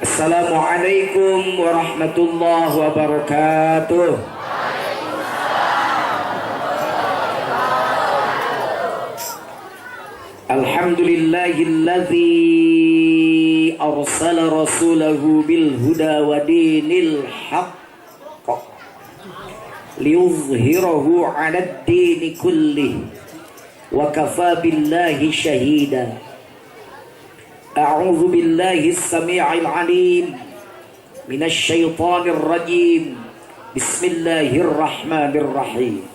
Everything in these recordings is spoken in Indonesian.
Assalamualaikum warahmatullahi wabarakatuh. Alhamdulillahilladzi arsala rasulahu bil huda wa dinil haqq liyuzhirahu 'alad dini kullih wa kafa billahi shahida. A'udzu billahi as-sami'il 'alim minasy syaithanir rajim. Bismillahirrahmanirrahim.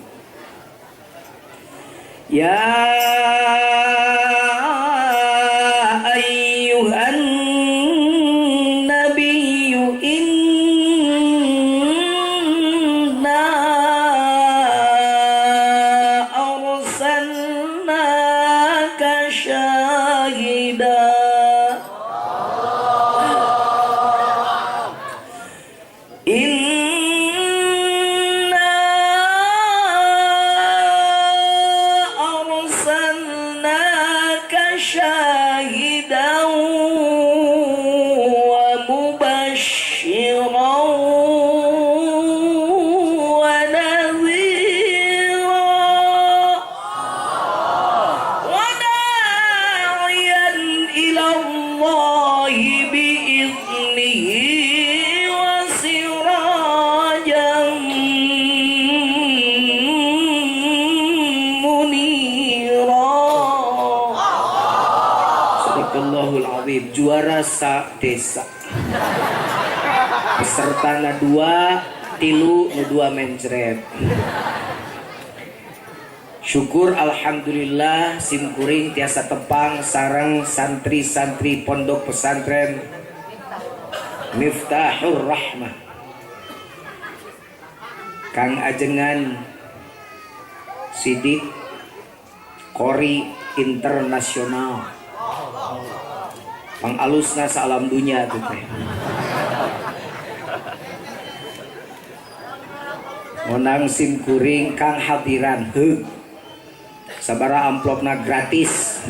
Ya ayyuhan nabiyyu inna arsalnaka syahidan juara sa desa peserta dua tilu dua mencret. Syukur alhamdulillah simkuring tiasa tepang sareng santri-santri pondok pesantren Miftahur Rahmah Kang Ajengan Sidik Kori Internasional pangalusna salam dunia tuh teh. Monang sim kuring Kang hadiran sabara amplopna gratis.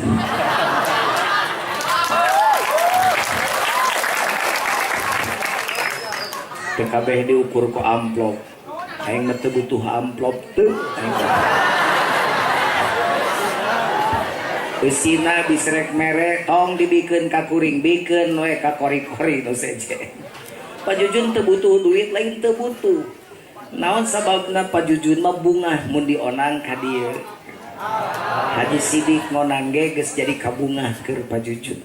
TKB diukur ku amplop. Aing mah teu butuh amplop teu. Usina bisrek mere tong dibikeun ka kuring bikeun we ka kori-kori nu seje. Pajujun teu butuh duit lain teu butuh. Naon sababna Pajujun mah bungah mun dionang ka dieu. Haji Sidik ngonang ge geus jadi kabungah keur Pajujun.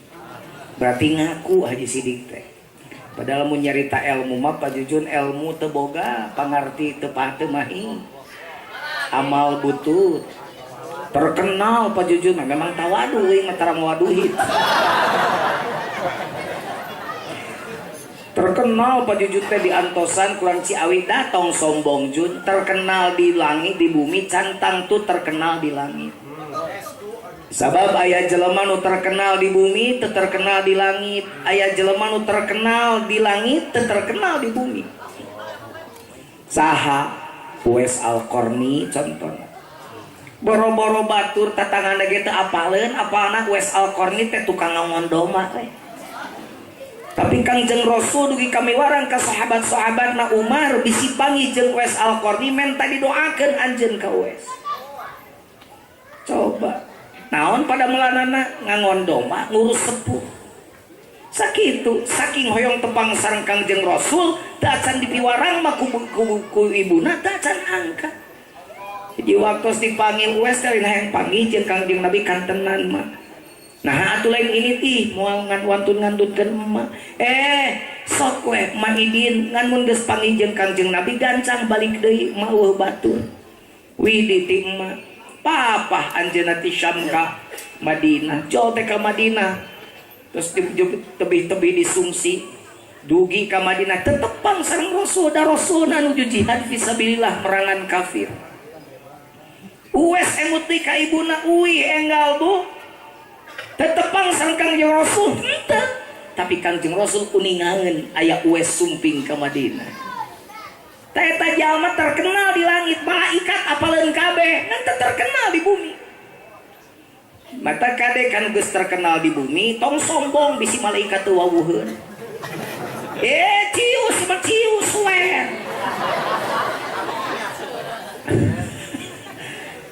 Berarti ngaku Haji Sidik teh. Padahal mun nyarita ilmu mah Pajujun ilmu teu boga, pangarti teu pah teu mahi. Amal butut. Terkenal Pajujun memang tawaduh yang tarang waduhit. Terkenal Pajujun teh di antosan kurang Ciawi datang sombong Jun. Terkenal di langit di bumi cantang tuh terkenal di langit. Sabab aya jelema nu terkenal di bumi teu terkenal di langit. Aya jelema nu terkenal di langit teu terkenal di bumi. Saha Uwais Al-Qarni contohna. Boro-boro batur tatangana ge teu apaleun apalna Uwais Al-Qarni teh tukang ngondoma we. Tapi Kangjeng Rasul dugi kamiwarang ka sahabat-sahabatna Umar bisi panggih jeung Uwais Al-Qarni menta didoakeun anjeun ka Uwais. Coba naon pada melanana ngangondoma ngurus sepuh. Sakitu saking hoyong tepang sareng Kangjeng Rasul teu acan dipiwarang mah ku ibuna teu acan angkat. Jadi waktu dipanggil Uwais kali yang panggil jeung Kangjeng Nabi kantenan mah. Nah atuh lain ini tih moal ngantun-ngantutkeun mah. Sok we Maidin ngan mun geus panggil jeung Kangjeng Nabi gancang balik deui mah eueuh batur. Widi ti mah papah anjeunna ti Syam ka Madinah. Jol teh ka Madinah. Terus tebih-tebih disungsi dugi ka Madinah tetepang sareng Rasul da Rasulna nuju jihad fisabilillah merangan kafir. Uwais emuti ka ibuna uwi enggal bu tetepang sareng Kangjeng Rasul henteu tapi Kangjeng Rasul kuningangan aya Uwais sumping ke Madinah. Eta jalma terkenal di langit, malaikat apaleun kabeh, ngan terkenal di bumi. Mata kade kan geus terkenal di bumi, tong sombong bisi malaikat teu wawuheun. Cius cius we.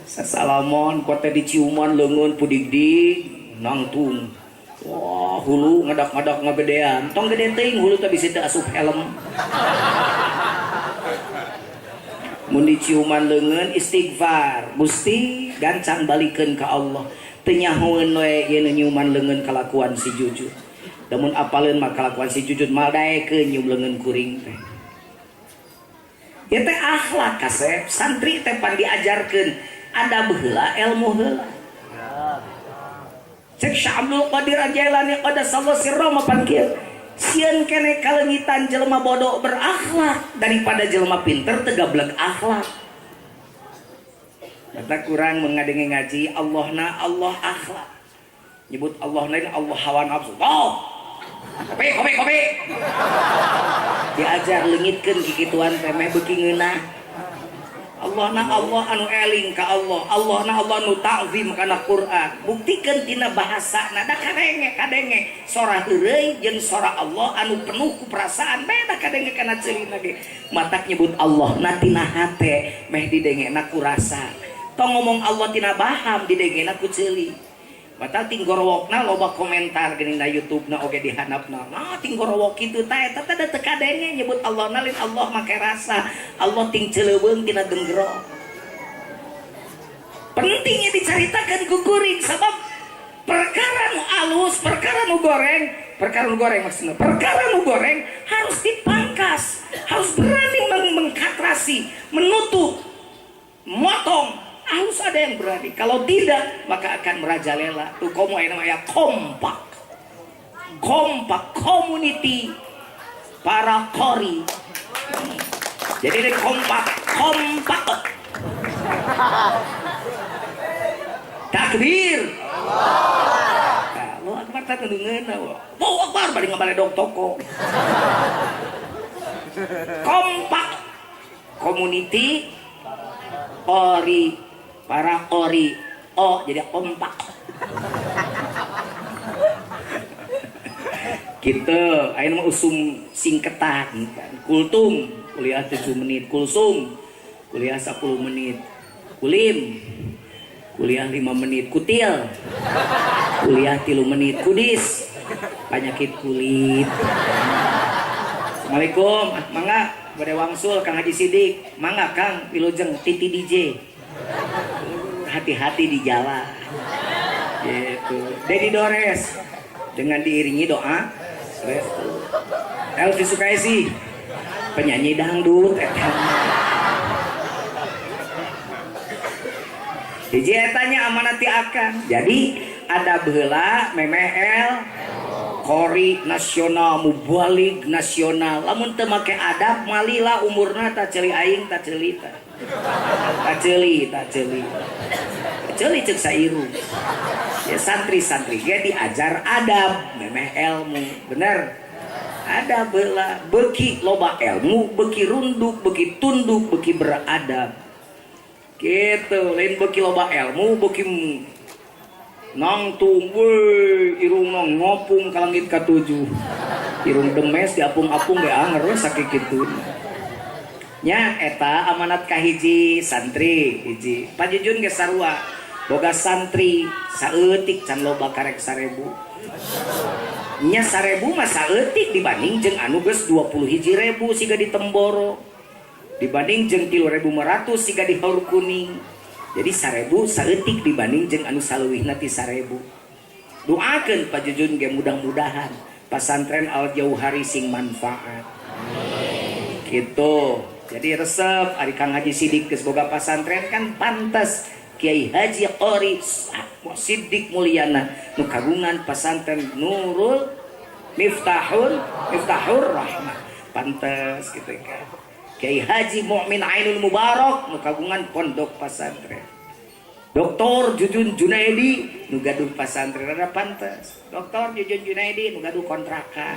Sasalamon kote diciuman leungeun pudigdig nangtung. Wah, hulu ngadak-ngadak ngagedean. Tong gede teuing hulu teh bisa teu asup helm. Mun diciuman leungeun istighfar, Gusti gancang balikeun ka Allah. Teu nyahoeun we ieu nyuman leungeun kalakuan si Jujud. Lamun apaleun mah kalakuan si Jujud mal daekeun nyium leungeun kuring teh. Ieu teh akhlak kasep, santri teh pan diajarkeun adab heula, ilmu heula. Cek Syekh Abdul Qadir Jailani qaddasallahu sirra mapan kieu. Sieun kene kalengitan jelema bodoh berakhlak daripada jelema pinter teu gablek akhlak. Kata kurang mengadenge ngaji Allahna Allah akhlak. Nyebut Allahna Allah hawa nafsu. Oh. Kopi. Diajar leungitkeun kikituan teh meh beuki ngeunah. Allahna Allah anu eling ka Allah. Allahna Allah anu ta'zim kana Quran. Buktikeun tina bahasana da kadenge sora heureuy jeung sora Allah anu penuh ku perasaan beda kadenge kana ceulina ge. Matak nyebut Allahna tina hate meh didengena ku rasa. Tong ngomong Allah tina baham didengena ku ceuli. Matak tinggorowokna loba komentar geuning na YouTube-na oge dihanapna. Nah tinggorowok kitu teh eta teh teu kadenge nyebut Allahna lain Allah make rasa. Allah ting celeuweung tina denggero. Pentingnya dicaritakeun ku kuring sabab perkara nu alus, perkara nu goreng maksudna. Perkara nu goreng harus dipangkas, harus berani mengkatrasi, menutup, motong. Harus ada yang berani. Kalau tidak maka akan merajalela. Tuh komo namanya kompak, community para kori. Jadi ini kompak. Takbir. Kalau akbar tak ngeungeuna. Wow akbar bari ngabaledog toko. Kompak community kori. Para kori, jadi kompak. Gitu, ayeuna mah usum singketan, kultum kuliah 7 menit, kulsum kuliah 10 menit, kulim kuliah 5 menit, kutil kuliah 3 menit, kudis penyakit kulit. Assalamualaikum, mangga bade wangsul Kang Haji Sidik, mangga Kang wilujeng Titi DJ. Hati-hati di jalan gitu. Dedi Dores dengan diiringi doa Elvi Sukaisi penyanyi dangdut DJ etanya amanati akan jadi ada beula memehel kori nasional mubalik nasional lamun teu make adab malila umurna tak ceuli aing tak ceuli cek sairu ya santri-santri ge diajar adab memeh ilmu bener ada beula beuki loba ilmu beuki runduk beuki tunduk beuki beradab gitu lain beuki loba ilmu beuki nangtung we irungna ngopung ka langit ka-7 irung demes diapung-apung ge anger we sakikitu nya eta amanat kahiji santri hiji pajujun ge sarua boga santri saeutik can loba karek 1000 nya 1000 mah saeutik dibanding jeung anu geus 21.000 siga di Temboro dibanding jeung 3.500 siga di Haur Kuning jadi 1000 saeutik dibanding jeung anu saleuwihna ti 1000 doakeun pajujun ge mudah-mudahan pasantren Al Jauhari sing manfaat gitu. Jadi resep ari Kang Haji Sidik geus boga pasantren kan pantes Kiai Haji Qori Sidik Mulyana nu kagungan pasantren Nurul Miftahur Rahmah pantes gitu kan. Kiai Haji Mukmin Ainul Mubarak nu kagungan pondok pasantren. Doktor Jujun Junaidi nu gaduh pasantren rada pantes. Doktor Jujun Junaidi nu gaduh kontrakan.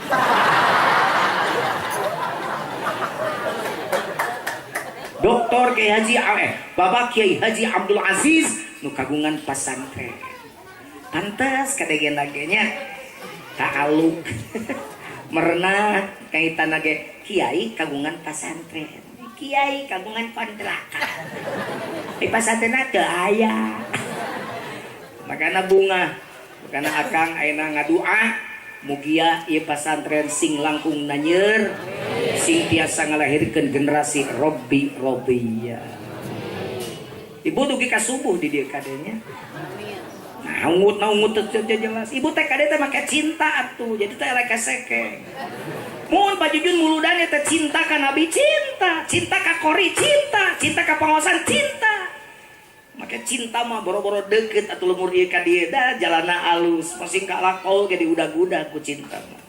Doktor Kiai Haji Bapak Kiai Haji Abdul Aziz nu kagungan pasantren. Pantes kadegen lagenya taaluk. Merenah kaitan lage kiai kagungan pasantren. Kiai kagungan kontrakan. Di pasantren teu aya. Makana bunga, makana akang ayeuna ngadua mugia ieu pasantren sing langkung nanyer, sing tiasa ngalahirkeun generasi robbi-robbiya. Ibu dugi ka subuh di dieu kadenya. Naungut teu jelas. Ibu teh kade teh make cinta atuh, jadi teh elek keseke. Mun pajujun muludan eta cinta ka nabi cinta ka kori cinta ka pangosan cinta. Make cinta mah boro-boro deukeut atuh lemur ieu ka dieu da jalana alus, masing ka lakol ge diudag-udag ku cinta mah.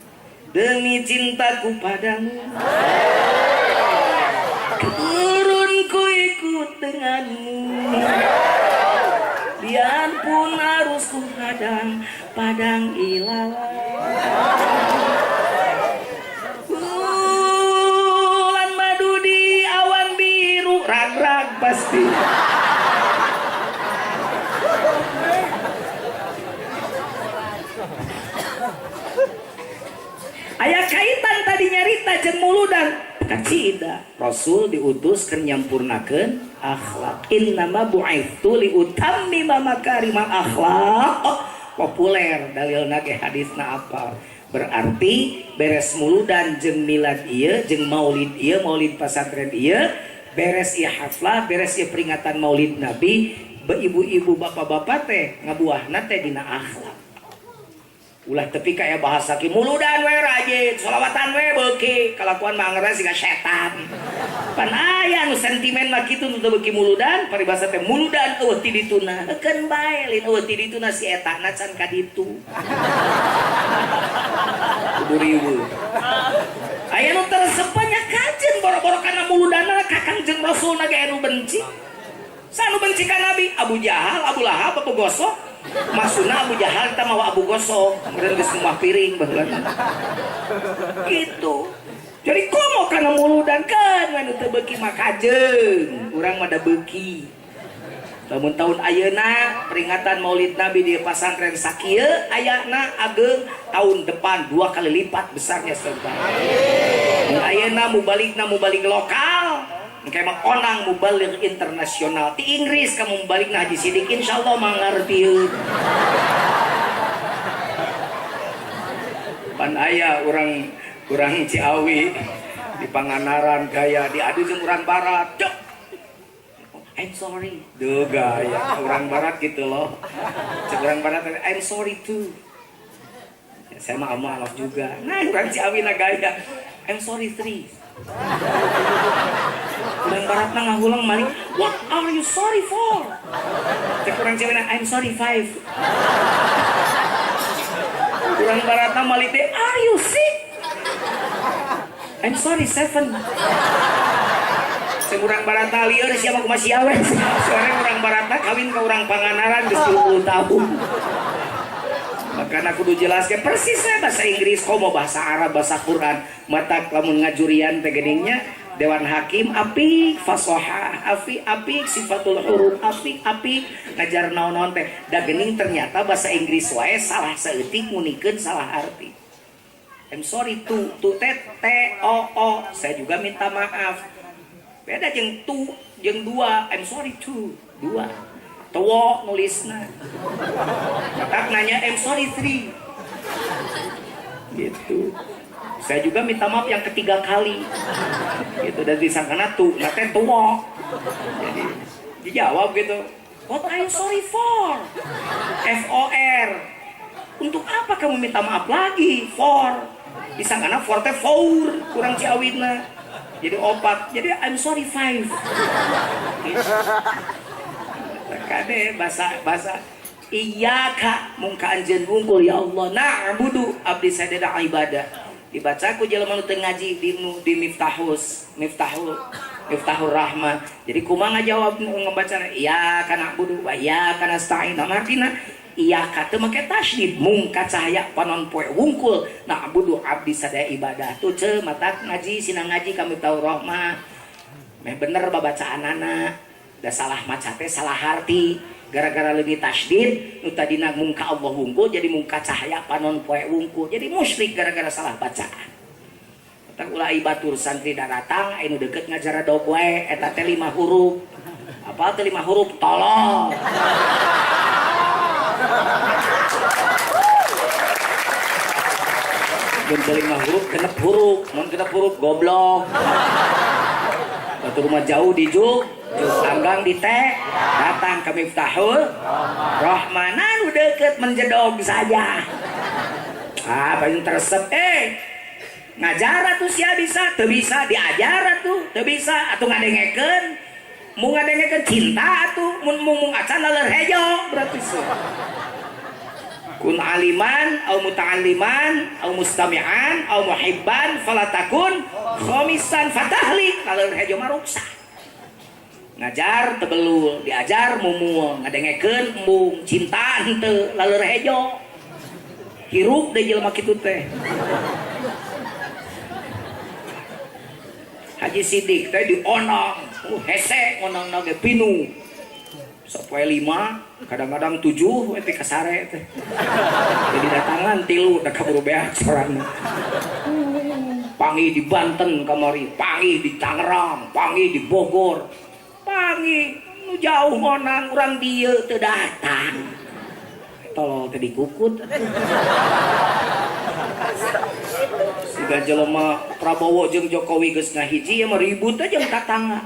Demi cintaku padamu. Turun ku ikut denganmu. Biarpun harus ku hadang padang ilalang. Bulan madu di awan biru rag-rag pasti. Aya kaitan tadi nyarita jeung muludan kacida. Rasul diutus keur nyampurnakeun akhlak. Innama bu'ithtu li utammima makarimal akhlak. Populer dalilna ge hadisna apa? Berarti beres muludan jeung milad ieu jeung maulid ieu, maulid pasantren ieu, beres ieu haflah, beres ieu peringatan maulid Nabi, ibu-ibu bapak-bapak teh ngabuahna teh dina akhlak. Ulah tepi kaya bahasa ki muludan we rajin, sholawatan we beuki, kalakuan mah ngeureus siga setan. Pan aya nu sentimen mah kitu nu teu beuki muludan, paribasa teh muludan eueuh ti dituna. Heukeun bae lin eueuh ti dituna si etana can ka ditu. Kudu riweuh. Aya nu tersepanya kajen boro-boro kana muludanna kakang jeung Rasulna ge anu benci. Sanu benci ka Nabi? Abu Jahal, Abu Lahab, Abu Gosok. Masuna Abu Jahal kita mau Abu Gosok, kemudian geus mah piring baheula. Gitu. Jadi komo kana muludan kan anu teu beuki mah kajeung, urang mah da beuki. Lamun tahun ayeuna peringatan Maulid Nabi di pasantren sakieu ayana ageung, tahun depan 2 kali lipat besarnya serta. Mun ayeuna mubalik lokal, engke mah onang mubalik internasional. Ti Inggris kamu mubalikna Haji Sidik insyaallah mangartieun. Pan aya urang Ciawi di Panganaran gaya diadu jeung urang barat. Cok. I'm sorry. Duh gaya urang barat gitu loh. Cek urang barat I'm sorry too. Ya, saya mah maaf juga. Nah, urang Ciawi na gaya I'm sorry 3. Urang barat na ngahulang malik, what are you sorry for? Cek urang Ciawi na I'm sorry 5. Urang barat na malik teh are you sick? I'm sorry 7. Urang barata lieur siapa kumaha siawe. Sore urang barata kawin ka urang Panganaran geus 20 tahun. Makana kudu jelaskeun persis bahasa Inggris, komo bahasa Arab, bahasa Quran. Mata lamun ngajurian teh geuningnya Dewan Hakim apik, fasahah apik, sifatul huruf apik, ngajar naon-naon teh. Da geuning ternyata bahasa Inggris wae salah saeutik ngunikeun salah arti. I'm sorry to T-O-O. Saya juga minta maaf. Beda jeung tu jeung 2. I'm sorry to 2. Towo nulisna. Kakak nanya I'm sorry 3. Gitu. Saya juga minta maaf yang ketiga kali. Gitu dan disangkana tu, nah teh towo. Jadi dijawab gitu. What I'm sorry for? F-O-R. Untuk apa kamu minta maaf lagi? For. Disangkana for teh for, kurang Ciawina. Jadi opat, jadi I'm sorry 5. Kade bahasa iya kak mungka anjeun wungkul ya Allah na'budu abdi sadeda ibadah dibaca ku jelema nu teu ngaji di miftahul Miftahur Rahmah. Jadi kumaha ngajawab ngebaca iya kana budu wa iya kana stain artina iya kata make tasydid mungka cahaya panon poe wungkul na budu abdi sadaya ibadah tuh ce mata ngaji sina ngaji ka Miftahur Rahmah meh bener babacaanana da salah maca teh salah arti gara-gara lebih tasydid nu tadina mungka Allah wungkul jadi mungka cahaya panon poe wungkul jadi musyrik gara-gara salah bacaan. Tak ulah batur santri datang anu deket ngajar dog we eta teh 5 huruf. Apa teh 5 huruf? Tolong. Mun 5 huruf genep huruf, mun genep huruf goblok. Batur rumah jauh di juk anggang di teh datang ke Miftahul Rahman anu deket menjedog saja. Ah, paling teresep ngajar tuh sia bisa, teu bisa diajar tuh, teu bisa atuh ngadengekeun. Mun ngadengekeun cinta atuh, mun acan laleur hejo berarti sih. Kun aliman au muta'alliman au mustami'an au muhibban fala takun khamisan fatahlik laleur hejo mah ruksa. Ngajar teu belul, diajar mumul, ngadengekeun embung, cinta henteu laleur hejo. Hirup deui jelema kitu teh. Haji Sidik teh dionang, hese ngonangna ge pinu. Sapoe 5, kadang-kadang 7 we teh kasare teh. Jadi datangan 3 da kaburu beak soranna. Pangi di Banten kamari, pangi di Tangerang, pangi di Bogor. Pangi nu jauh ngonang urang dieu teu datang. Tolol teh dikukut. Siga jelema Prabowo jeung Jokowi geus ngahiji ya mah ribut aja jeung tatangga.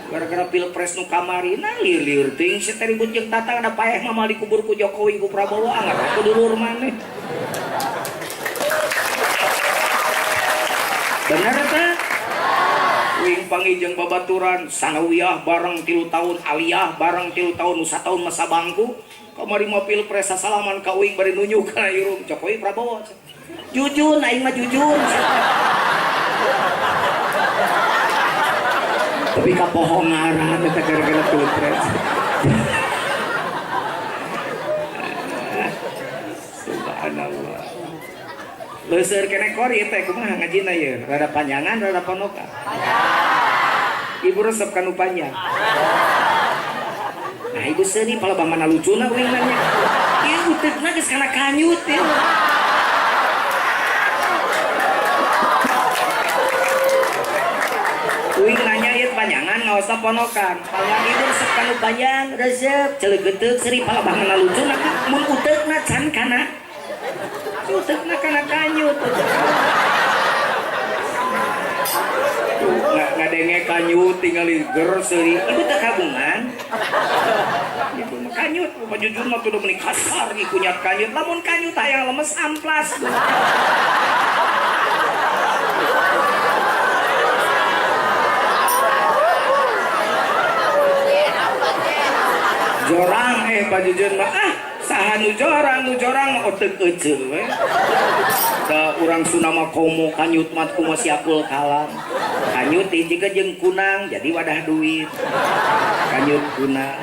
Gara-gara pilpres nu kamari nah liur-liur teuing si teh ribut jeung tatangga da paeh mah dikubur ku Jokowi ku Prabowo anggar ku dulur maneh. Bener teh? Wing pangi jeung babaturan sanawiyah bareng 3 tahun aliyah bareng 3 tahun nu sataun masa bangku. Kamari mah pilpres salaman ka uing bari nunjuk kana irung Jokowi Prabowo. Jujur, aing mah jujur. Tapi kapohongaran eta gara-gara pilpres. Subhanallah. Leuseur keneh kori teh kumaha ngajina ye? Rada panjangan, rada panoka. Ibu resep kanu panjang. Nah, ibu seuni palebah mana lucuna uing nanya. Ieu uteukna geus kana kanyut ieu. Uing nanya ieu panjangan ngaosna ponokan. Panjang ibu resep kanu panjang, resep ceuleugeuteup seuri palebah mana lucuna mun uteukna can kana. Uteukna kana kanyut. Ngadenge kanyut tingali ger seuri ibu teu kabungan. Ibu mah kanyut, jujur mah kudu meuni kasar ieu kunyat kanyut. Lamun kanyut hayang lemes amplas. Jorang Pak Jujun mah saha nu jorang oteuk euceul we. Da urang Sunda mah komo kanyut mat kumaha siapul kalam. Kanyut hiji jeung kunang jadi wadah duit. Kanyut kunang.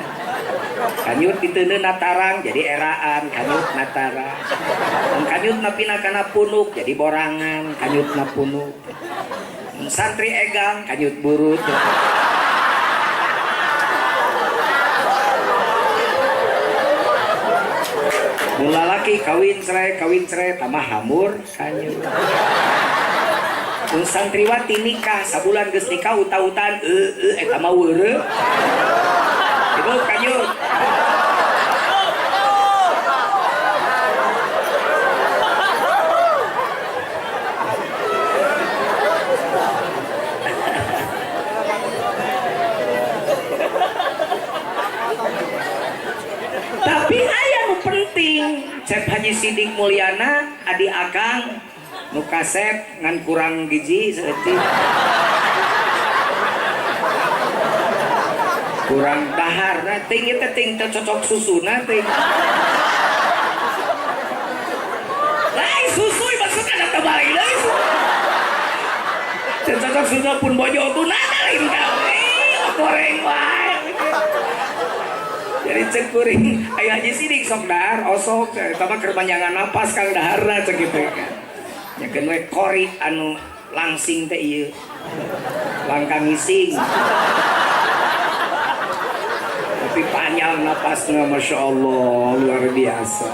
Kanyut diteuneun natarang jadi eraan, kanyut natara. Kanyut napina kana punuk jadi borangan, kanyut na punuk. Santri egang kanyut burut. Mula laki kawin cerai tambah hamur kanyut. Mun santriwati nikah sabulan geus nikah utah-utahan eta mah weureu. Ibu kanyut. Tapi aya nu penting, Cep Haji Sidik Mulyana adi akang nu kasep ngan kurang giji seeutik. Kurang dahar na ting ieu teh ting cocok susuna ting. Lain susu maksudna ada tebal deui. Cocok susu pun bojo tuna lain gawe. goreng wae. Jadi cek kuring aya Haji Sidik sok dahar osok eta mah keur panjangan napas kang daharna cek kitu kan. Nyakeun we kori anu langsing teh ieu. Langkang ngising. Tapi panjang napasnya Masya Allah luar biasa.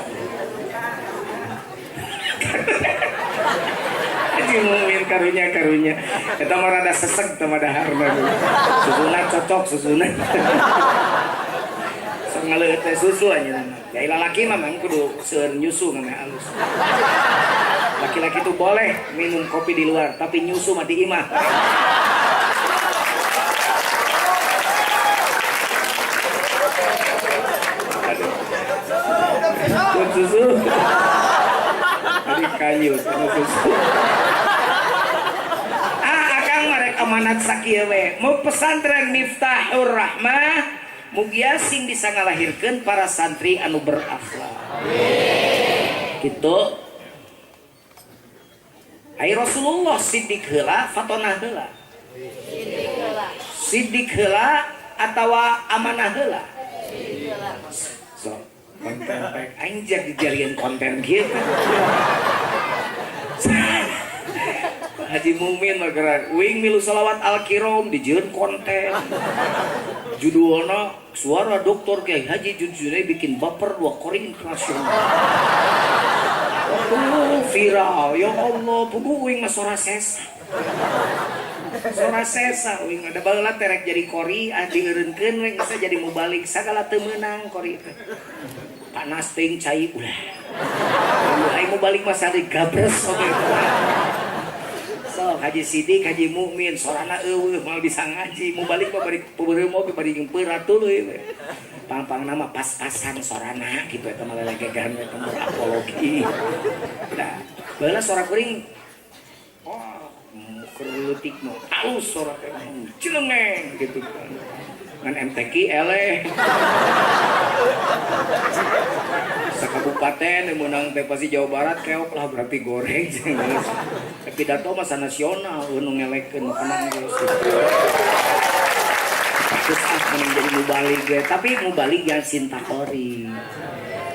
Haji Mumin karunya kita mah rada sesek sama daharna susuna cocok susuna sok ngaleut teh susu anya ya lalaki mah memang kudu seueur nyusu ngana halus laki-laki tuh boleh minum kopi di luar tapi nyusu mah di imah susu dari kayu susu akang marek amanat sakieu we mau pesantren Miftahur Rahmah mugia sing bisa ngalahirkeun para santri anu berakhlak kitu ai Rasulullah siddiq heula fatona heula siddiq heula atawa amanah heula so konten pek anjir dijadikan konten gitu Haji Mumin mah gerak wing milu salawat al-kiram dijieun konten judulna suara dokter Kiai Haji Junjunai bikin baper 2 kori internasional viral ya Allah pugu wing mah sora sesa wing ada baheula terek jadi kori dieureunkeun we geus jadi mubalik sagala teu meunang kori teh panas teuing cai ulah ai mubalik mah sari gabres oge so Haji Sidik Haji Mukmin sorana eueuh moal bisa ngaji mubalik mah bari peureum oge bari ngeumpeur atuh we pang-pang nama pas-pasan sorana gitu eta mah lelegegan we temu apologi nah baheula sora kuring kerletik mah halus sora teh cilengeng gitu kan ngan MTQ eleh sakabupaten yang menang teh pasti Jawa Barat keok lah berarti goreng tapi pidato masa nasional nu ngelekeun kenang geus terus menjadi mubalik tapi mubalik yang cinta kori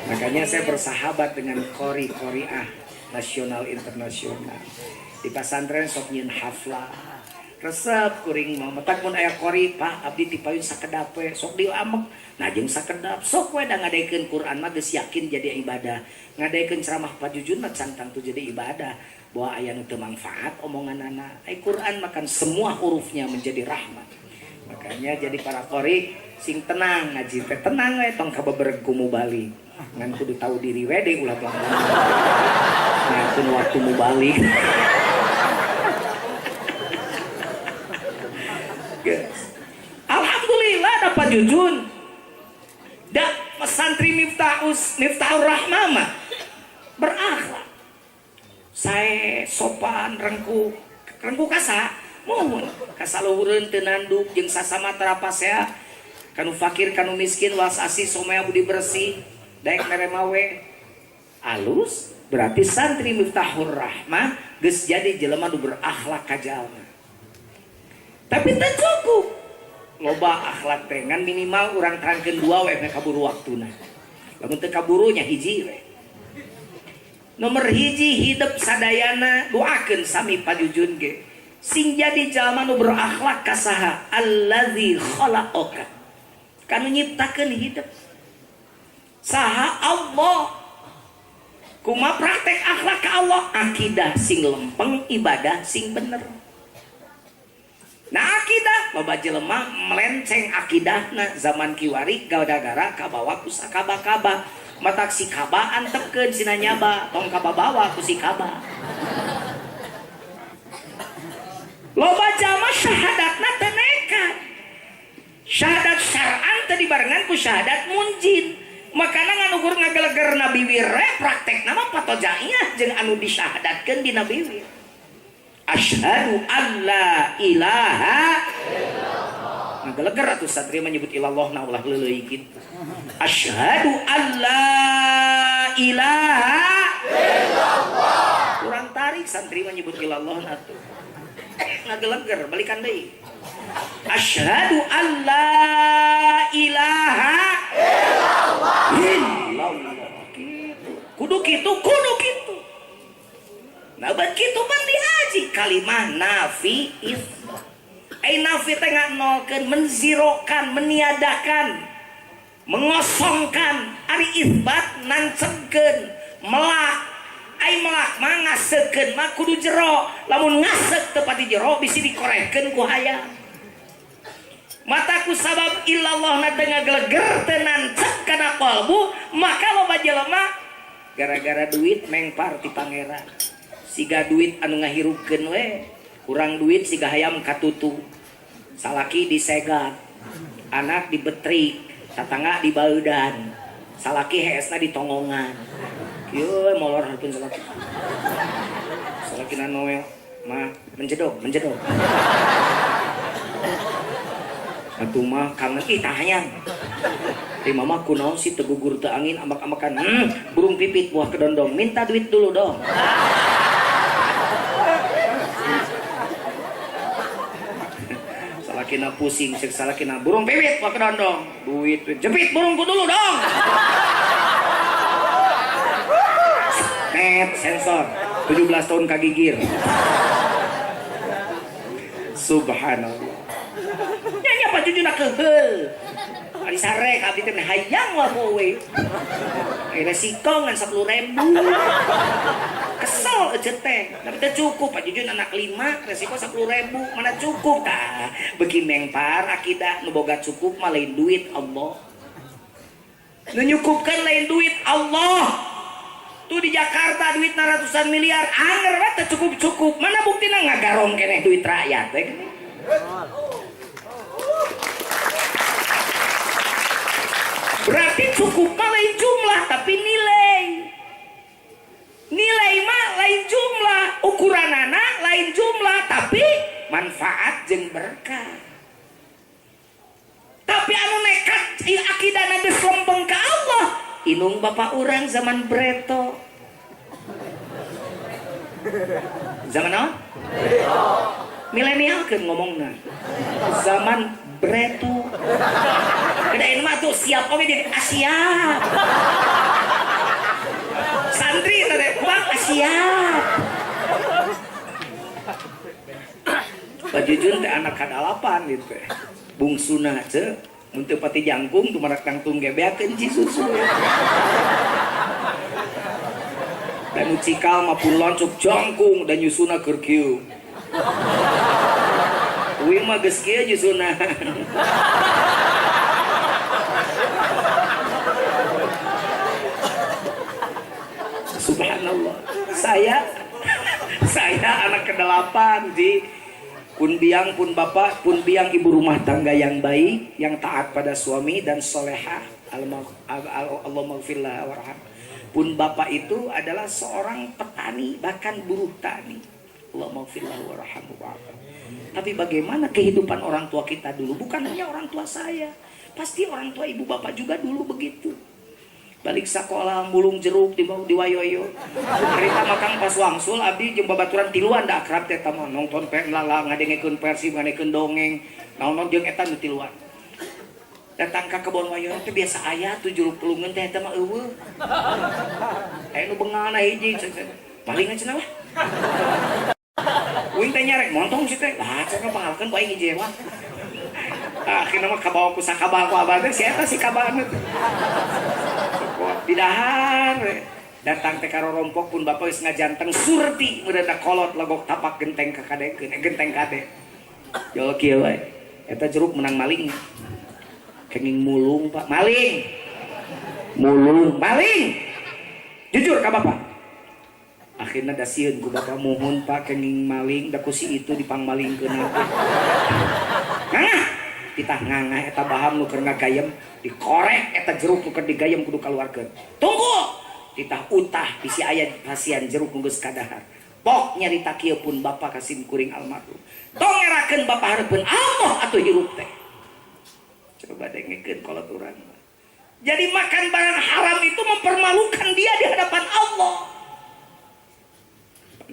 makanya saya bersahabat dengan kori-koriah nasional internasional di pesantren sok nyeun haflah resep kuring mah metak mun aya kori Pak abdi tipayun sakedap we sok diamek nah jeung sakedap sok we da ngadaikeun Quran mah geus yakin jadi ibadah ngadaikeun ceramah pajujun mah cantang tuh jadi ibadah bahwa aya nu teu manfaat omonganana ai Quran makan semua hurufnya menjadi rahmat makanya jadi para kori sing tenang ngaji teh tenang we tong kabebereg ku mubalik ngan kudu tahu diri we deui ulah pelan-pelan nah kun waktu mubalik alhamdulillah dapat jujun dak santri Miftahur Rahmah mah berakhlak sae sopan rengku kasa mohon kasaluhureun teu nanduk jeung sasama tarapasea kanu fakir kanu miskin walas asih somea budi bersih daek nerema we alus berarti santri Miftahur Rahmah geus jadi jelema nu berakhlak ka jalma tapi teu cukup loba akhlak teh ngan minimal urang terangkeun 2 we kaburu waktuna lamun teu kaburu nya hiji we nomor hiji hidup sadayana doakeun sami pajujun ge sing jadi jalma nu berakhlak ka saha allazi khalaqaka kanu nyiptakeun hidup saha Allah kumaha praktek akhlak ka Allah akidah sing lempeng ibadah sing bener. Nah akidah loba jelema melenceng akidahna zaman kiwari gara-gara kabawa ku sakaba-kaba matak si kaba antepkeun sina nyaba tong kababawa ku si kaba loba jalma syahadatna teu nekat syahadat syar'an teu dibarengan ku syahadat munjid makana nganugur ngageleger nabi wire praktekna mah patojaiyah jeung anu disyahadatkeun di nabi wir asyhadu alla ilaha illallah. Nah, geleger atuh satria menyebut ilallah na ulah leuleuy kitu. Asyhadu alla ilaha illallah. Kurang tarik santri menyebut ilallah na tuh. ngageleger balikan deui. Asyhadu an la ilaha illallah. Kudu kitu. Nah ban kitu mah dihaji kalimah nafi isbat. Nafi teh nganolkeun, menzirokan, meniadakan, mengosongkan. Ari isbat nancegkeun, melak. Melak mah ngaseukeun mah kudu jero. Lamun ngaseuk teu pati jero bisi dikorehkeun ku hayang. Mataku sabab illallah na teu ngageleger teu nanceg kana qalbu, maka loba jelema gara-gara duit mengpar ti pangeran. Siga duit anu ngahirupkeun we, kurang duit siga hayam katutu. Salaki disegat, anak dibetrik, tatangga dibaeudan. Salaki heesna ditongongan. Kieu molor hareupeun salaki. Salakina noel mah menjedog. Atuh mah kangen tahayang. Di mama kunaon si tegugur teu angin ambak-ambakan. Burung pipit buah kedondong, minta duit dulu dong. Salakina pusing, cek salakina burung pipit buah kedondong. Duit jepit burungku dulu dong. Net sensor 17 tahun kagigir. Subhanallah. Nya apa jujuna keheul. Ari sare ka abdi teh hayang wae we. Resiko ngan 10.000. Kesel eceut teh. Tapi teh cukup Pak Jujun anak 5 resiko 10.000 mana cukup tah. Beuki mengpar akidah nu boga cukup mah lain duit Allah. Nu nyukupkeun lain duit Allah. Tuh di Jakarta duit ratusan miliar anger we teh cukup. Mana buktina ngagarong keneh duit rakyat teh. Berarti cukup mah lain jumlah tapi nilai mah lain jumlah, ukuranana lain jumlah tapi manfaat jeung berkah. Tapi anu nekat akidana geus lempeng ka Allah inung bapak urang zaman Breto. Zaman apa? Milenial kan ngomongna. Zaman Breto. Kedain mah tuh siap oke jadi siap. Santri teh bang siap. Pak Jujun teh anak kadalapan gitu. Bungsuna teh mun teu pati jangkung tuh marak tangtung gebeakeun ci susu. Dan cikal mah pun loncok jangkung dan nyusuna keur kieu. Uing mah geus kieu nyusuna. Subhanallah. Saya anak ke-8 di pun biang pun bapak pun biang ibu rumah tangga yang baik, yang taat pada suami dan solehah. Allah maghfirlah warham. Pun bapak itu adalah seorang petani, bahkan buruh tani. Allah maghfirlah warham. Tapi bagaimana kehidupan orang tua kita dulu? Bukan hanya orang tua saya, pasti orang tua ibu bapak juga dulu begitu. Balik sekolah mulung jeruk di wayoyo. Cerita makang pas wangsul abdi jeung babaturan tiluan da akrab teh mah nonton lala ngadengekeun Persib ngadengekeun dongeng naon jeung eta nu tiluan. Datang ka kebon wayoyo teh biasa aya tuh jeruk pelungeun teh eta mah eueuh. Aya nu beungalna hiji paling cenah lah. Uing teh nyarek montong si teh. Lah cenah pangalkeun ku aing hiji mah. Akhirna mah kabawa ku sakabah ku abah teh si eta si kabahna. Di dahar datang teh karo rompok pun bapak geus ngajanteng surti mendadak kolot lagok tapak genteng ka kadekeun genteng kade. Yo kieu wae. Eta jeruk menang maling. Kenging mulung Pak, maling. Mulung, maling. Jujur ka bapak. Akhirna da sieun ku bapak mohon Pak kenging maling da ku si itu dipangmalingkeun aku. Ngangah ditah ngangah eta baham nu keur ngagayem dikorek eta jeruk nu keur digayem kudu kaluarkeun. Tunggu ditah utah bisi aya pasian jeruk nu geus kadahar. Pok nyarita kieu pun bapak kasim kuring almarhum. Tong ngerakeun bapak hareupeun Allah atuh hirup teh. Coba dengekeun kolot urang. Jadi makan barang haram itu mempermalukan dia di hadapan Allah.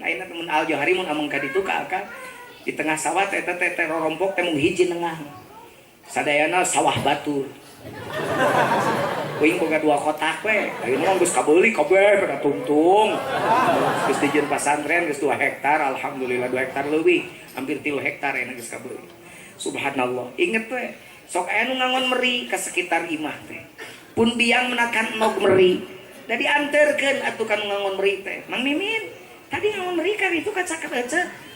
Ayeuna temen Al Johari mun amung ka ditu ka akal di tengah sawah teh rorompok teh mung hiji nengah sadayana sawah batur uing boga 2 kotak we ayeuna mah geus kabeuli kabeh pada tungtung geus dijieun pasantren geus 2 hektar alhamdulillah 2 hektar leuwih hampir 3 hektar enak geus kabeuli subhanallah inget we sok aya nu ngangon meri ka sekitar imah teh pun biang menakan nog meri da dianterkeun atuh kan ngangon meri teh Mang Mimin tadi ngangon meri ka itu ka Cakep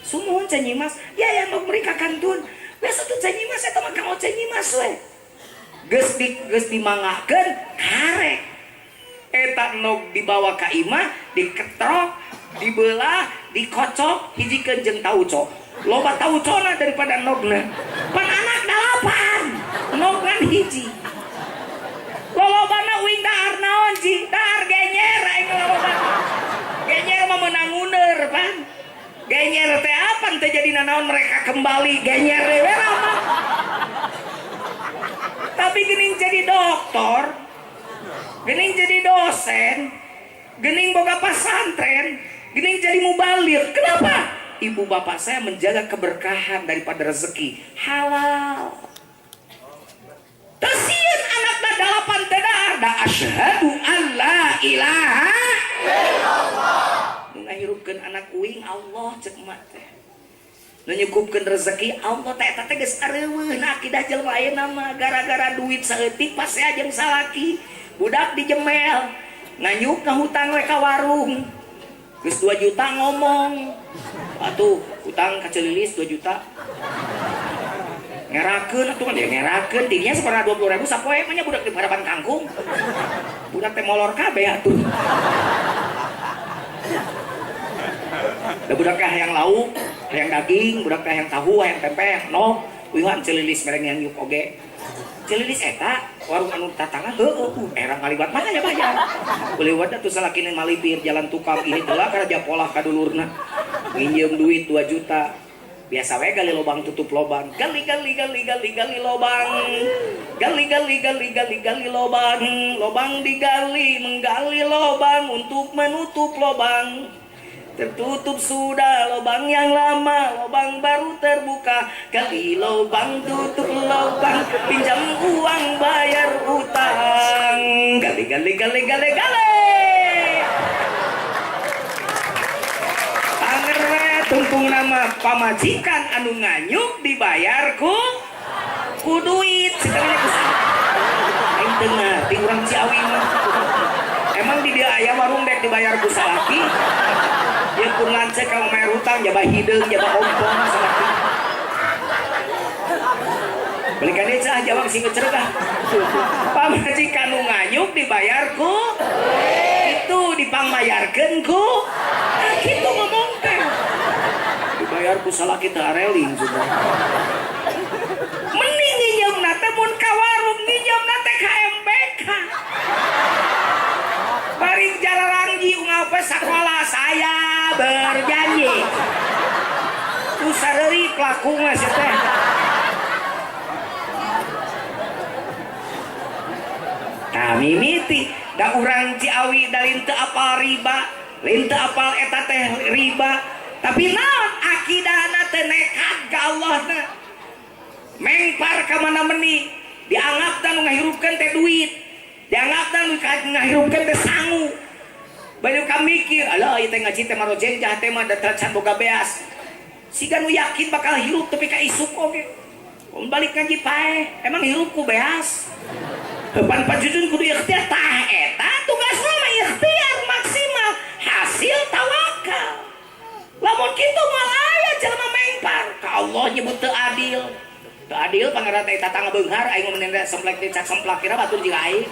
sumuhun Cai Nyimas ya nog meri ka kantun besok tuh Cai Nyimas eta mah kanggo Cai Nyimas we geus dimangakeun karek eta nog dibawa ka imah diketrok dibelah dikocok hijikeun jeung tauco loba taucona daripada nogna pan anak 8 nogan hiji lolobana uing dahar naon Ci dahar genyer aing lolobana genyer mah meunang uner pan genyer teh apa teh jadi naon mereka kembali genyer we mah tapi geuning jadi dokter geuning jadi dosen geuning boga pasantren geuning jadi mubalir kenapa ibu bapak saya menjaga keberkahan daripada rezeki halal tasieun anakna 8 teh da asyhadu alla ilaha illallah nu ngahirupkeun anak uing Allah cek emak teh nu nyukupkeun rezeki Allah teh eta teh geus areueuh na akidah jelema ayeuna mah gara-gara duit saeutik pasea jeung salaki budak dijemel nganyuk ka hutang we ka warung geus 2 juta ngomong atuh utang ka Celilis 2 juta ngerakeun atuh kan dia ngerakeun dirinya sebenarnya 20.000 sapoe mah nya budak di harapan kangkung budak teh molor kabeh atuh da budak teh hayang lauk hayang daging budak teh hayang tahu hayang tempe no uihan Celilis mereng yang yuk oge Celilis eta warung anu tatangga heueuh erang ngaliwat mah nya bayar beliwat atuh salakina malipir jalan tukang ini telah karaja polah ka dulurna nginjem duit 2 juta biasa we gali lobang tutup lobang gali lobang gali lobang digali menggali lobang untuk menutup lobang tertutup sudah lobang yang lama lobang baru terbuka gali lobang tutup lobang pinjam uang bayar utang gali tumpung nama pamajikan anu nganyuk dibayar ku duit sekarang aing dengar di urang Ciawi mah emang di dia aya warung dek dibayar ku salaki dia pun lancet kalau bayar hutang jabah hideung jabah ompong salaki balikan dia cah jawab sing cerdas pamajikan anu nganyuk dibayar ku itu dipangbayarkeun ku kitu ngomong teh dibayar ku salaki teh areling juga mending nginjemna teh mun ka warung nginjemna teh ka MBK bari jalarangji unggal sakola saya berjanji ku sareurik laku geus teh kami miti da urang Ciawi da linteu apal riba linteu apal eta teh riba tapi naon akidahna teh nekat ka Allahna mengpar ka mana meni dianggapna nu ngahirupkeun teh duit dianggapna nu ngahirupkeun teh sangu baru ka mikir alah ieu teh ngaji teh marojeng jah teh mah da can boga beas siga nu yakin bakal hirup tapi ka isuk oge balik ngaji pae emang hirup ku beas depan pajudun kudu ikhtiar tah eta tugasna mah ikhtiar maksimal hasil tawakal lamun kitu mah aya jelema mengpar ka Allah nyebut teu adil pangeran teh tatangga beunghar aing mah menenda semplek teh cak semplak kira batur jeung aing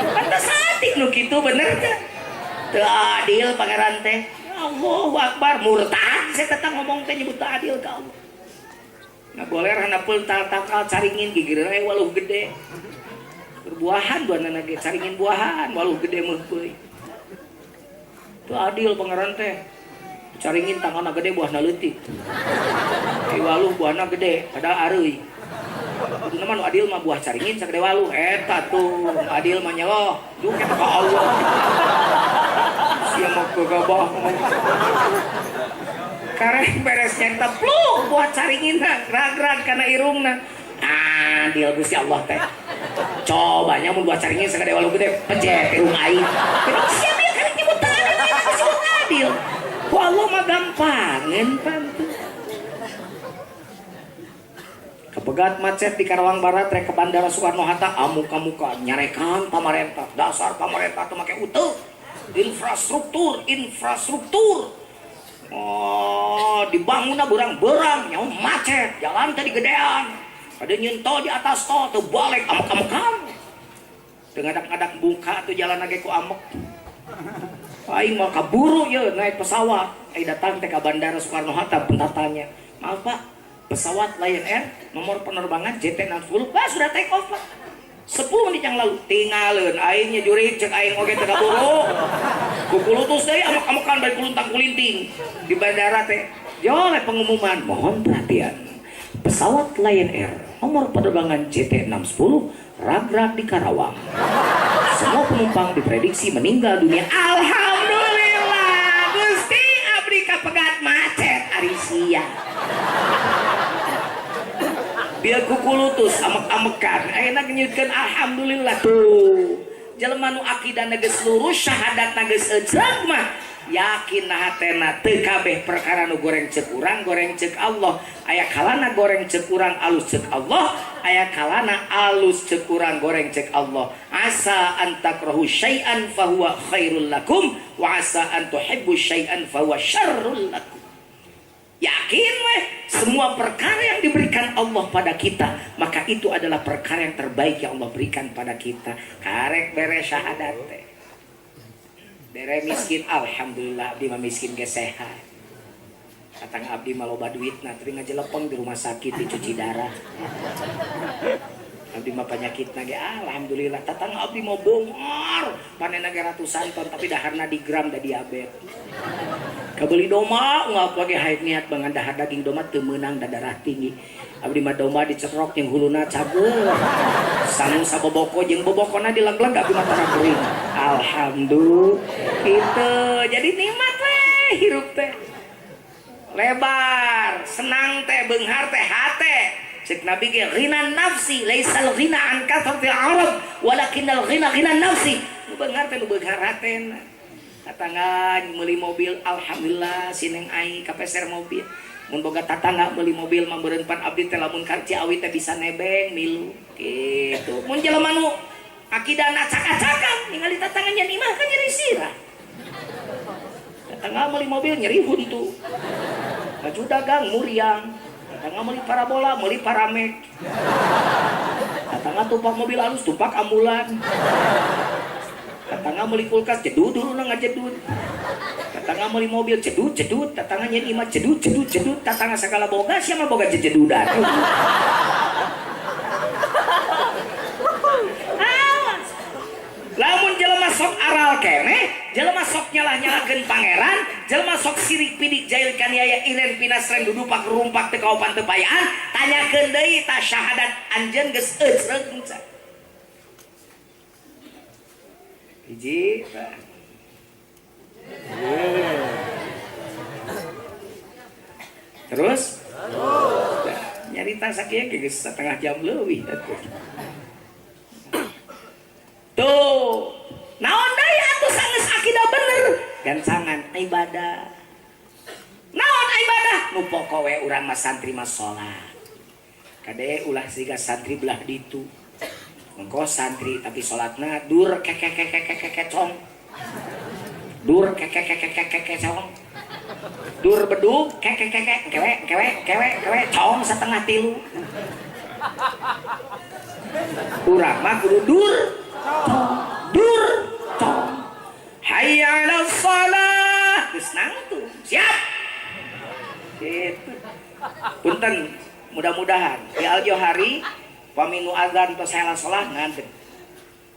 pantes satik nu kitu bener teh teu adil pangeran teh Allahu Akbar murtad saya tetang ngomong teh nyebut teu adil ka Allah nah boleh hanapeun takal caringin gigir we waluh gede berbuahan buahna ge caringin buahan waluh gede meuh peuy teu adil pangeran teh caringin tanganna gede buahna leutik ai waluh buahna gede padahal areuy kuduna mah nu adil mah buah caringin sagede waluh eta tuh adil mah nyeloh duh eta ka Allah sia mah kegabah karek beres nyata pluk buat caringina rag-rag kana irungna dia Gusti Allah teh cobanya mun buat caringin sakade walu gede pejet irung aing tapi siapa yang karek nyebut tangan Gusti Allah adil ku Allah mah gampangin pantu kepegat macet di Karawang Barat rek ke Bandara Soekarno-Hatta amuka-muka nyarekan pamarentah dasar pamarentah teh make uteuh infrastruktur dibangunna berang-berang nyawa macet jalan tadi gedean ada nyentuh di atas tol tuh balik amek-amekan ngadak-ngadak buka tuh jalan lagi ku amek aing mau kaburu ya naik pesawat datang ke Bandara Soekarno-Hatta bentar tanya maaf Pak pesawat Lion Air nomor penerbangan JT60 sudah take off Pak 10 menit yang lalu tinggalin aingnya jurik cek aing oge teu kaburu kukulutus deui amek-amekan bari kuluntang kulinting di bandara teh jole pengumuman mohon perhatian pesawat Lion Air nomor penerbangan JT610 rag-rag di Karawang semua penumpang diprediksi meninggal dunia alhamdulillah Gusti abdi kapegat macet ari sia biar kukulutus amek-amekan ayeuna nyutkeun alhamdulillah tuh jelema nu akidahna geus lurus syahadatna geus ejreg mah yakin na hatena teu kabeh perkara nu goreng ceuk urang goreng ceuk Allah aya kalana goreng ceuk urang alus ceuk Allah aya kalana alus ceuk urang goreng ceuk Allah asa an takrahu syai'an fahuwa khairul lakum wa asa an tuhibbu syai'an fahuwa syarrul lakum yakin weh semua perkara yang diberikan Allah pada kita maka itu adalah perkara yang terbaik yang Allah berikan pada kita karek bere syahadat teh bere miskin alhamdulillah abdi mah miskin ge sehat katang abdi mah loba duitna teu ngajelepeng di rumah sakit dicuci darah abdi mah penyakitna ge alhamdulillah tatang abdi mau bongor panenna ge ratusan ton tapi daharna di gram da diabetes kabeli doma nggak pakai haid niat bangan dahar daging doma teu meunang da darah tinggi abdi mah doma dicetrok jeung huluna cabul sangu saboboko jeung bobokona dilegleg abdi mah tara kuring alhamdulillah kitu jadi nikmat teh hirup teh lebar senang teh beunghar teh hate cek nabi ge ghina nafsi laisal ghina an kathratil arab walakinnal ghina ghina nafsi nu beunghar teh nu beunghar hatena tatangga meuli mobil alhamdulillah sineng aing kapeser mobil mun boga tatangga meuli mobil mah meureun pan abdi teh lamun ka Ciawi teh bisa nebeng milu kitu mun jelema nu akidahna acak-acakan ningali tatangga nya imah kan nyeri sirah tatangga meuli mobil nyeri huntu baju dagang muriang tatangga meuli parabola meuli paramek tatangga tumpak mobil halus tumpak ambulan tatangga meuli kulkas jedud dulu na ngajedud tatangga meuli mobil jedud tatangga nyen imah jedud tatangga sagala boga sia mah boga jejedudan lamun jelema sok aral keneh jelema sok nyalah-nyalahkeun pangeran jelema sok sirik pidik jail kaniaya iren pinasren dudupak rumpak teu kaopan teu payaan tanyakeun deui ta syahadat anjeun geus ejreg hiji terus nyarita sakieu geus setengah jam leuwih tuh naon deui atuh sanes akidah bener gancangan ibadah naon ibadah nu pokoe urang mah santri mah salat kade ulah siga santri belah ditu engko santri tapi salatna dur kekekekekekecong dur kekekekekekecong dur bedug kekekekek kewe cong setengah tilu urang mah kudu dur hayya 'alas shalah geus nangtu siap gitu punten mudah-mudahan di Al-Johari paminu azan tos salah salah ngantri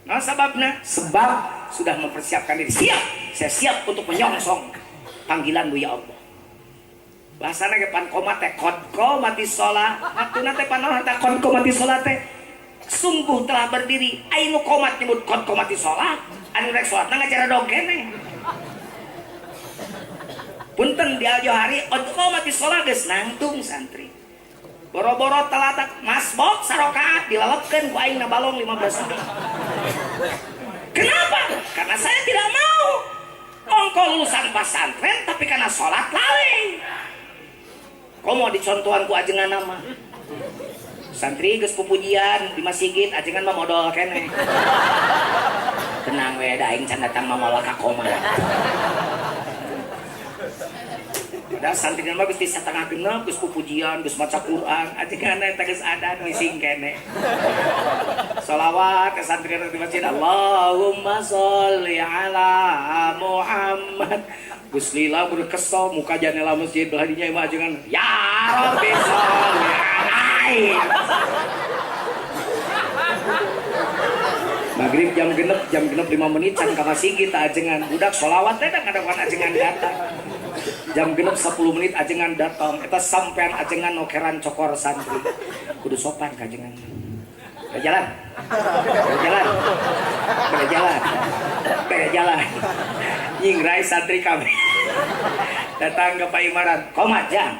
nah sebabna sebab sudah mempersiapkan diri saya siap untuk menyongsong panggilan-Mu ya Allah bahasana ge pan komat teh kodko mati sholat maktuna teh panaon teh kodko mati sholat teh sungguh telah berdiri ainu komat nyebut kodko mati sholat anu rek sholatna ngajar dog keneh punten di Johari untuk mati sholat geus nangtung santri boro-boro telatak masbok sarokaat dilalapkeun ku aing na balong 15 menit. Kenapa? Karena saya tidak mau ongko lulusan pesantren tapi karena sholat lalai. Kau mau dicontohan ku ajengan nama santri geus pupujian di masjid ajengan mah modal kene tenang we da aing can datang mamawa ka koma. Da santri mah geus disatengahkeun geus pupujian geus maca Quran ajengan eta geus adan wising kene sholawat ke santri di masjid Allahumma sholli ala Muhammad geus lila berkesel muka jendela masjid belah dinya mah ajengan ya Rabbi sholli alaihi. Maghrib jam genep 5 menit can ka masjid kita ajengan budak sholawat teh ngadawan ajengan datang jam genep 10 menit ajengan datang eta sampean ajengan nokeran cokor santri kudu sopan ka ajengan jalan nyingrai santri kami datang ke Pak Imaran komat jang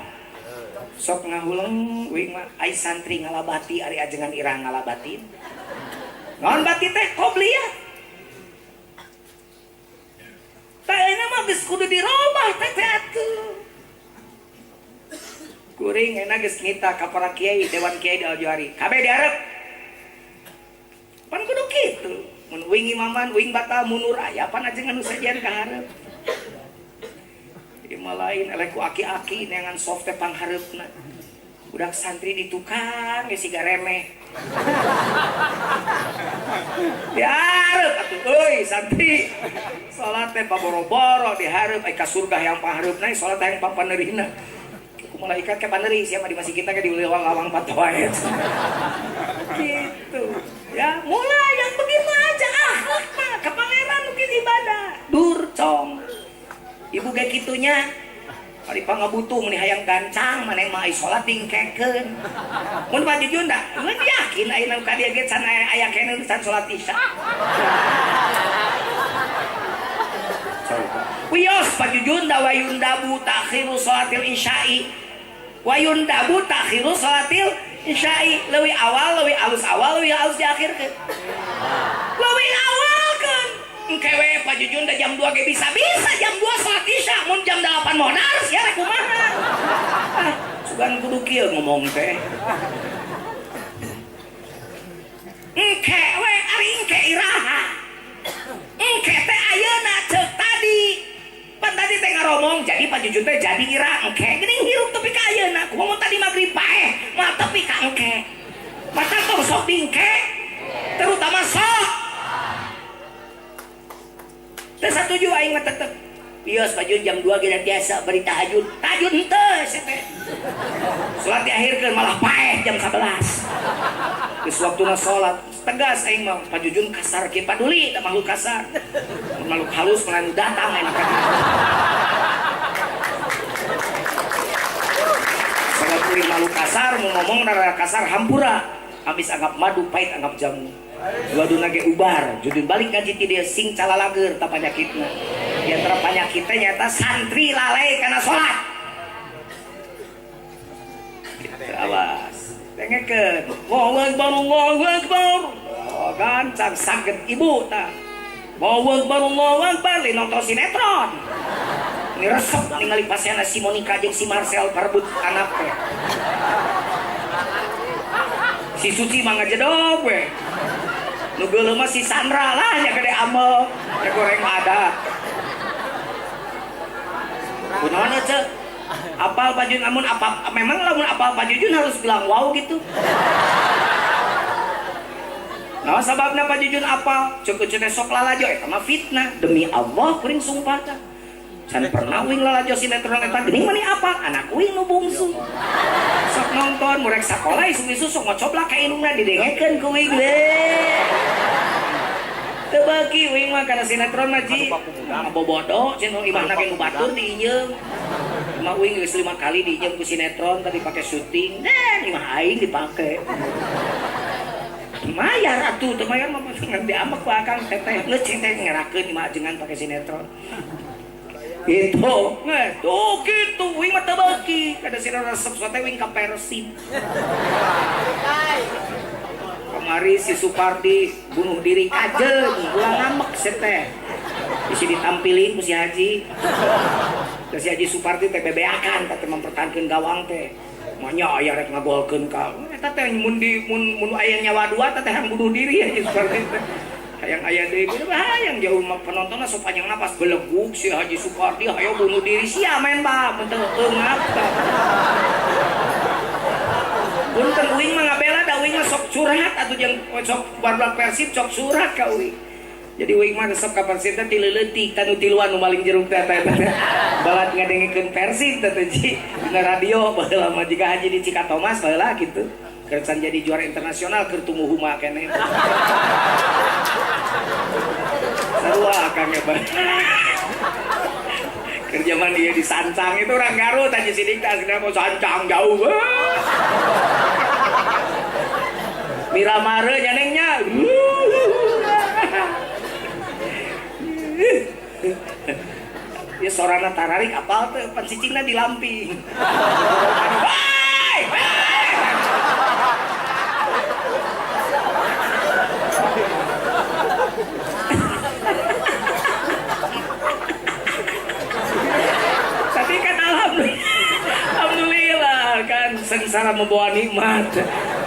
sok ngahuleng wing mah ai santri ngalabati ari ajengan irah ngalabatin naon bati teh qobliyah teh enak mah geus kudu dirobah teh atuh kuring enak geus ngita ka para kiai dewan kiai di Johari kabeh diarep pan kudu kitu mun wing imaman wing batal munur aya pan ajengan nu sajian ka hareup ieu mah lain eleh ku aki-aki neangan soft teh panghareupna budak santri di tukang geus siga remeh dihareup atuh euy santri salat teh paboro-boro dihareup ai ka surga yang pahareupna salat yang papaneurihna ku malaikat ke paneuri siapa di masjid kita ke di lawang patwa gitu ya mulai yang begitu aja akhlak mah ka pangeran mungkin ibadah durcong ibu kayak gitunya ari pangabutuh meni hayang gancang maneh mah ai salat dingkekeun mun Pak Jujun da mun yakin ayeuna ka dieu ge can aya kene can salat isya wios Pak Jujun da wayundabu takhiru salatil isya'i wayundabu takhiru salatil isya'i leuwih awal leuwih alus diakhirkeun leuwih awal kan engkewe Pak Jujun da jam 2 ge bisa jam 2 salat isya mun jam 8 modar sia rek kumaha sugan kudu kieu ngomong teh engkewe ari engke iraha engke teh ayeuna ceuk tadi pan tadi teh ngaromong jadi Pak Jujun teh jadi ira engke geuning hirup tepi ka ayeuna kumaha mun tadi magrib paeh mah tepi ka engke mata tong sok dingke terutama sok teu satuju aing mah tetep bios Pak Jun jam 2 ge biasa bari tahajud henteu teh salat diakhirkeun malah paeh jam 11 geus waktuna salat tegas aing mah Pak Jujun kasar kieu paduli da makhluk kasar makhluk halus menan datang enak kan salat kuring makhluk kasar mau ngomong rada kasar hampura habis anggap madu pahit anggap jamu waduna ge ubar judul balik ngaji ti dieu sing calalager ta panyakitna di antara penyakitnya nyata santri lalai karena sholat awas dengekeun Allahu Akbar gancang saged ibu ta Allahu Akbar li nonton sinetron ini resep ningali pasienna si Monica jeung si Marcel perebut anak teh si Suci mah ngajedog we nu geuleuh mah si Sandra lah nya gede amel nya goreng ada kunaon ce apal Pak Jun amun apa memang lamun apal Pak Jujun harus bilang wow gitu nah sababna Pak Jujun apal cukup sok lalajo eta mah fitnah demi Allah kuring sumpah tah can pernah uing lalajo sinetron eta geuning mani apal anak uing nu bungsu sok nonton murek sakola isu-isu sok ngocoblak ka indungna didengekeun ku uing deh tebagi uing mah kana sinetron mah ji bobodo cenah imahna ge nu batur diinjeung mah uing geus 5 kali diinjeung ku sinetron tadi pake syuting dan imah aing dipake mayar atuh teu mayar mah ngan diamek ku akang teteh ngeucing teh ngerakeun imah ajengan pake sinetron Itu tuh gitu wing mata bagi kada sira resep sote wing ka Persib. Kemari si Supardi bunuh diri ajeng ulah ngambek seteh bisa ditampilin ku si Haji ke si Haji Supardi teh bebeakan teh mempertahankeun gawang teh manya aya rek ngagolkeun ka eta teh mun aya nyawa dua teh hayang bunuh diri ya Supardi teh hayang aya deui hayang jauh penontonna sok panjang napas beleguk si Haji Supardi hayo bunuh diri sia main bah mun teu eungap punten uing mah ngabela da uing mah sok curhat atuh jeung sok barudak Persib sok surat ka uing jadi uing mah resep ka Persib teh ti leuletik tanu tiluan nu maling jeruk teh balat ngadengikeun Persib teh ji dina radio baheula mah jiga Haji di Cikatomas baheula kitu keur can jadi juara internasional keur tumuh huma keneh sarua Kang Eba kerjaman dia di Sancang itu orang Garut aja sidik tas kenapa Sancang jauh Miramare nyanengnya ya sorana tararik apal tuh pancicingna di Lamping tapi kan alhamdulillah kan sengsara membawa nikmat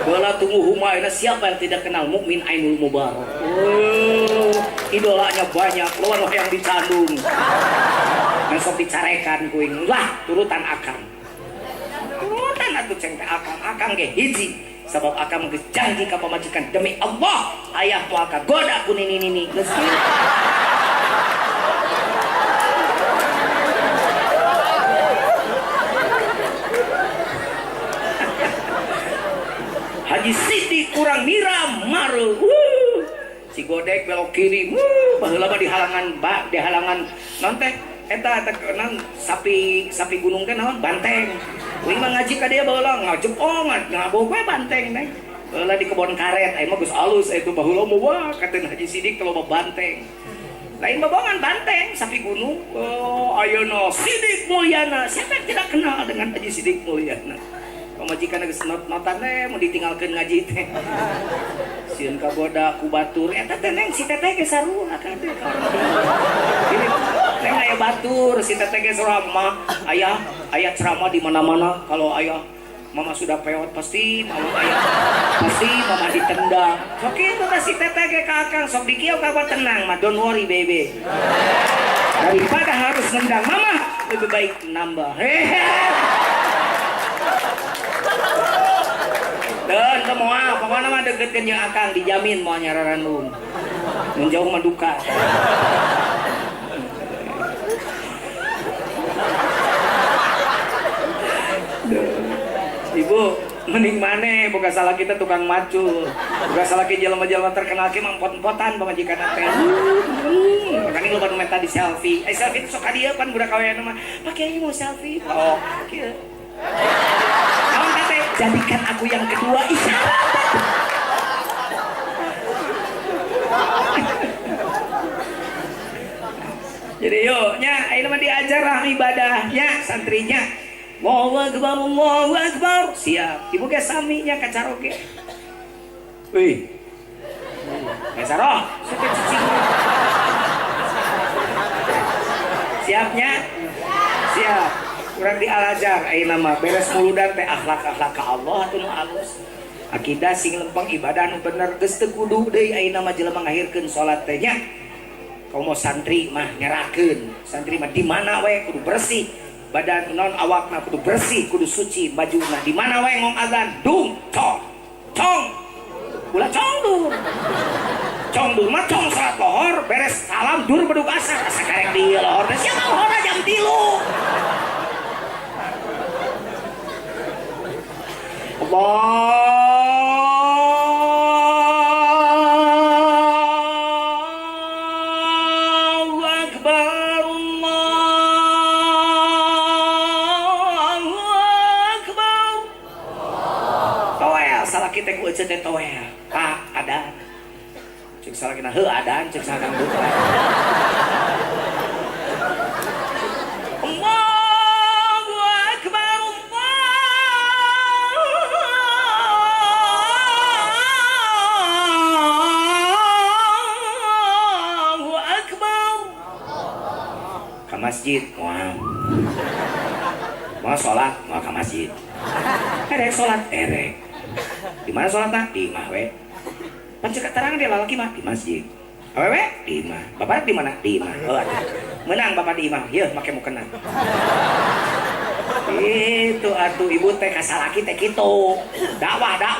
bola tunggu humayna siapa yang tidak kenal mukmin Ainul Mubarak idolanya banyak lawan yang dicandung yang sok dicarekan kuing lah turutan akang turutan atuh ceng teh akang ge hiji sebab akang geus janji ka pamajikan demi Allah ayah tu akang goda ku nini geus Haji Siti kurang miramar si godek belok kiri baheula mah di halangan naon teh eta naon sapi gunung teh naon banteng uing mah ngaji ka dieu baheula ngajepong ngabogoe banteng teh baheula di kebon karet aya mah geus alus itu baheula mah wah katen Haji Sidik kalau banteng lain babongan banteng sapi gunung ayeuna Sidik Mulyana siapa yang tidak kenal dengan Haji Sidik Mulyana pamajikan geus notan teh mau ditinggalkeun ngaji teh sieun kaboda ku batur eta teh neng si teteh ge sarua ka teh ini neng aya batur si teteh ge sarua mah aya ceramah di mana-mana kalau ayah mama sudah peot pasti mama ditendang sok kitu teh si teteh ge ka akang sok dikieu kabar tenang mah don't worry baby daripada harus nendang mama lebih baik nambah dan semua pokoknya mah deketin yang akang dijamin mau nyararanung menjauh menduka ibu mending maneh boga salah kita tukang macul boga salah kita jelema-jelema terkenal ki mampot-potan pamajikan teh makanya lo meta di selfie selfie itu sok ka dieu pan budak kawean mah pakai mau selfie oh kieu kawan teh jadikan aku yang kedua isyarat jadi yuk nya ayeuna mah diajar lah ibadahnya santrinya Allahu Akbar Allahu Akbar siap ibu ge sami nya ka karaoke euy saroh siapnya siap kurang di Al-Azhar ayeuna mah beres muludan teh akhlak-akhlak ka Allah atuh nu alus akidah sing lempeng ibadah nu bener geus teu kudu deui ayeuna mah jelema ngahirkeun salat teh nya kaum mau santri mah nyerakeun santri mah di mana we kudu bersih badan non awakna kudu bersih kudu suci bajuna di mana we ngong azan dung cong ulah cong dur mah cong salat lohor beres salam dur bedug asar asa karek di lohor teh sia lohor jam 3 Allahu Akbar Allahu Akbar toel salah kita ku euceun teh toel ka adan cek salah kita heuh adan cek salah kang masjid moal mau sholat mau ke masjid erek sholat erek di mana sholatnya di imah we pancek terang dia lalaki mah di masjid awewe di imah bapak di mana di imah oh, menang bapak di imah ya make mau kenal itu atuh ibu teh kasalaki teh kitu dakwah teh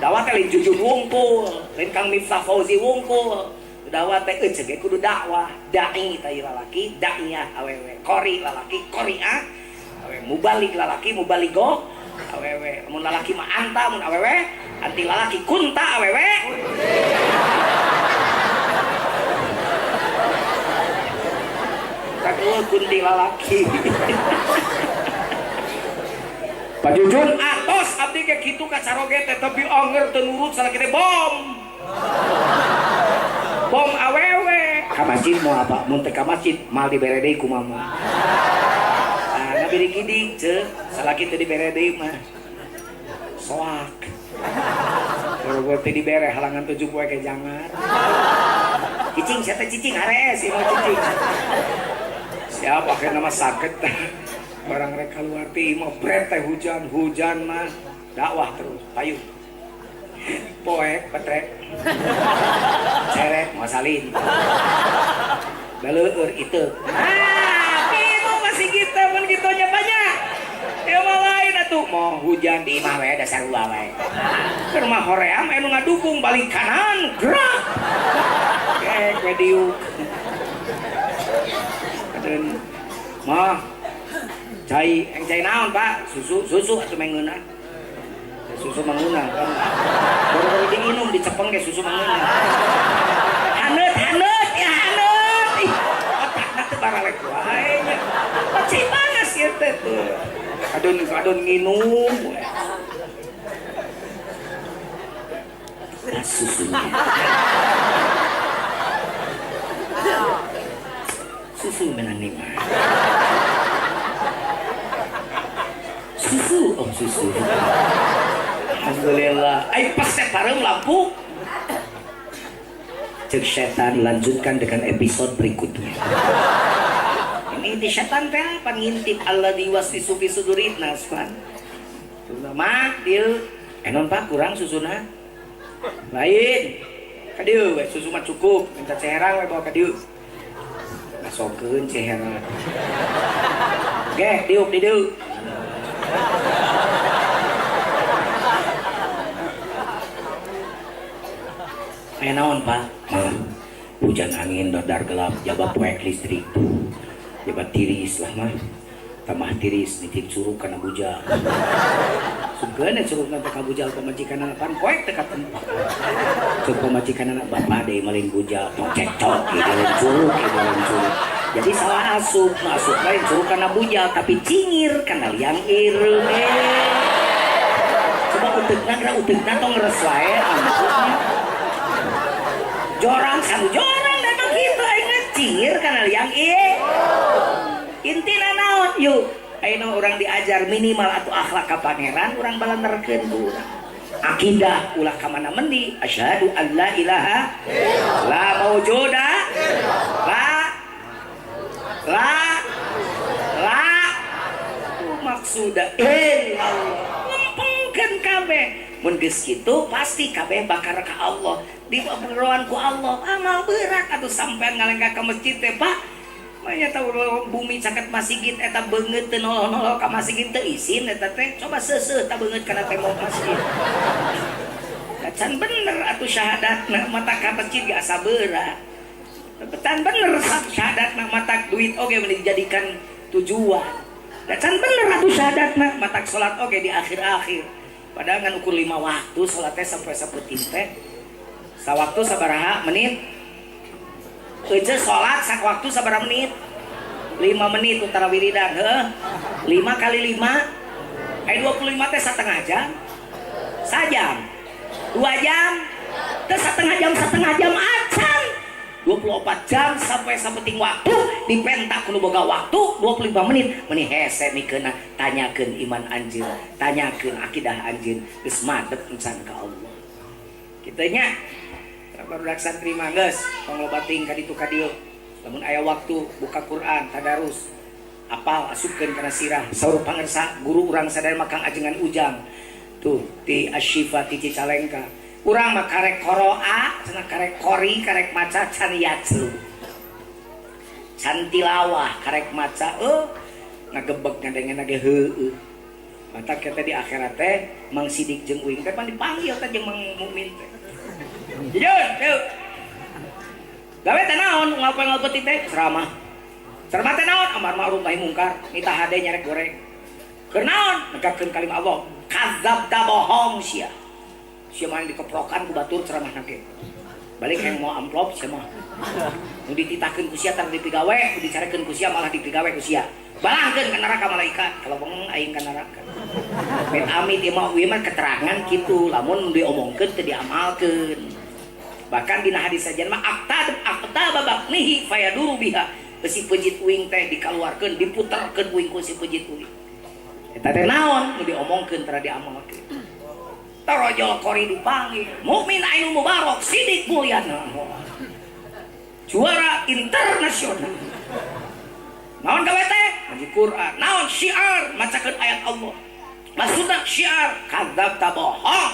lain Jujun wungkul lain Kang Miftah Fauzi wungkul dakwah teh ceuk kudu dakwah dai teh lalaki daiyah awewe qori lalaki qoriah awewe mubalik lalaki mubaligo awewe mun lalaki mah anta mun awewe anti lalaki kunta awewe kadua kunti lalaki Pak Jujun atos abdi kayak gitu kacaroge teh tapi anger teu nurut salaki teh bom awewe ka masjid mau apa mun teh ka masjid mal dibere deui ku mama nah ngabiri kidik ceuk salaki teh dibere deui mah soak kalau teh dibere halangan 7 poe ke jangan cicing siapa cicing hares mau cicing siapa ke nama sakit barang rek keluar ti mau bret teh hujan mah dakwah terus payung poek petrek ceret mau salin beleur itu itu masih kita pun gitunya banyak ya mah lain atuh mau hujan di imah we dasar gua we ke rumah hoream anu ngadukung balik kanan gerak kek mediuk dan mah cai naon pak susu atau mengeuna susu mengeuna kan baru diminum dicepeng ke susu mengeuna haneut ya haneut ih otakna teu baralek wae nya pacai panas ieu teh tuh kadon nginum susunya susu menani mah susu alhamdulillah ai pas teh pareum lampu cek setan lanjutkan dengan episode berikutnya ini di setan teh apa ngintip Allah diwaswisu fi sudurin nas pan mah dieu enon pak kurang susuna lain ka dieu we susu mah cukup minta ceherang we bawa ka dieu ngasokeun ceherang ge diuk di dieu naon pak hujan angin dadar gelap jabat poek listrik jabat tiris lah mah tamah tiris nitip curug kana bujal sugeuna curug teh ka bujal pamajikanna pan poek teh ka tempat cuk pamajikanna bapak deui malin bujal cekcok ieu curug jadi salah asup masuk lain curug kana bujal tapi cingir kana liang ireng coba uteugna tong ngeres wae jorang datang gitu aing cingir kana liang intina naon yuk ayeuna urang diajar minimal atuh akhlak ka pangeran urang balanterkeun ku urang akidah ulah ka mana mendi asyhadu an la ilaha la maujuda la maksuda illallah lempengkeun kabeh mun geus kitu pasti kabeh bakar ka Allah dibaberoan ku Allah amal berat atuh sampean ngalengka ka masjid teh Pak manya tahu bumi caket masjid eta beungeut teu nolol-nolol ka masjid teu isin eta teh coba seuseuh ta beungeut kana tembok masjid can bener atuh syahadatna mata ka masjid ge asa berat can bener syahadatna mata duit oge dijadikan tujuan can bener atuh syahadatna mata salat oge di akhir-akhir padahal ngan ukur 5 waktu salatnya sampai saputin teh sawaktu sabaraha menit ece salat sak waktu sabaraha menit 5 menit utara wiridan 5 kali 5 25 teh setengah jam sajam 2 jam teh setengah jam acan 24 jam sampai saputing waktu dipentak kudu boga waktu 25 menit meni hese mikeuna tanyakeun iman anjeun tanyakeun akidah anjeun geus madep encan ka Allah kitu nya barudak santri mah geus tong loba ting ka ditu ka dieu Lamun aya waktu buka Quran tadarus apal asupkeun kana sirah saur pangersa guru urang sadaya makang ajengan ujang tuh di Asyifa ti Cicalengka urang mah karek qoroa cenah karek qori karek maca can yaclu can tilawah karek maca ngagebeg ngadenge ge heueuh mata kita di akhirat teh Mang Sidik jeung Uing teh pan dipanggil teh jeung Mang Mukmin teh yuk gawe teh naon ngapel-ngapel teh ceramah teh naon amar ma'ruf nahi mungkar nita hade nyarek goreng keur naon negakeun kalimat Allah kadzabta bohong sia mah dikeprokan ku batur ceramah nage balik yang mau amplop sia mah nu dititakeun ku sia tar dipigawe nu dicarekeun ku sia malah dipigawe ku sia balangkeun ka neraka malaikat kalau bengeng aing ka neraka bet amit ieu mah mah keterangan kitu lamun diomongkeun teu diamalkeun bahkan dina hadis saja mah aqta babaknihi fayaduru biha si pejit uing teh dikaluarkeun diputerkeun uing ku si pejit uing eta teh naon nu diomongkeun tara diamalkeun tarojol qori dipanggil mukmin ainul mubarak Sidik Mulyana juara internasional naon gawe teh ngaji Quran naon syiar macakeun ayat Allah maksudna syiar kadzabta bohong